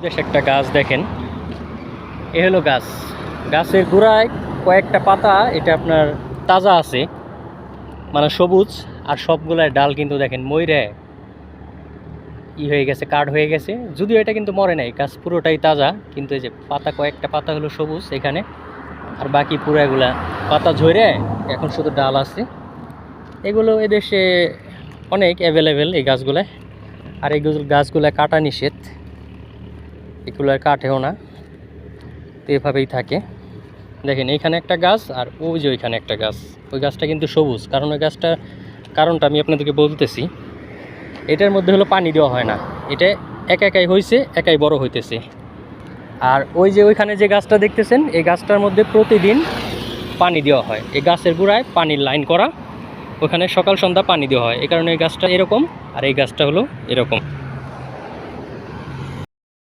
বেশ একটা গাছ দেখেন, এ হলো গাছ। গাছের গোড়ায় কয়েকটা পাতা, এটা আপনার তাজা আছে, মানে সবুজ। আর সবগুলাই ডাল কিন্তু দেখেন মইরে হয়ে গেছে, কাঠ হয়ে গেছে। যদিও এটা কিন্তু মরে নাই, গাছ পুরোটাই তাজা, কিন্তু এই যে পাতা, কয়েকটা পাতা হলো সবুজ এখানে, আর বাকি পুরো এগুলা পাতা ঝরে এখন শুধু ডাল আছে। এগুলো এদেশে অনেক অ্যাভেলেবেল এই গাছগুলো। আর এই গাছগুলো কাটা নিষেধ, এগুলো আর কাটেও না, তো এভাবেই থাকে। দেখেন এইখানে একটা গাছ, আর ওই যে ওইখানে একটা গাছ। ওই গাছটা কিন্তু সবুজ, কারণ ওই গাছটা, কারণটা আমি আপনাদেরকে বলতেছি। এটার মধ্যে হলো পানি দেওয়া হয় না, এটা একাই হয়েছে, একাই বড় হইতেছে। আর ওই যে ওইখানে যে গাছটা দেখতেছেন, এই গাছটার মধ্যে প্রতিদিন পানি দেওয়া হয়। এই গাছের গোড়ায় পানির লাইন করা, ওখানে সকাল সন্ধ্যা পানি দেওয়া হয়। এই কারণে এই গাছটা এরকম, আর এই গাছটা হলো এরকম।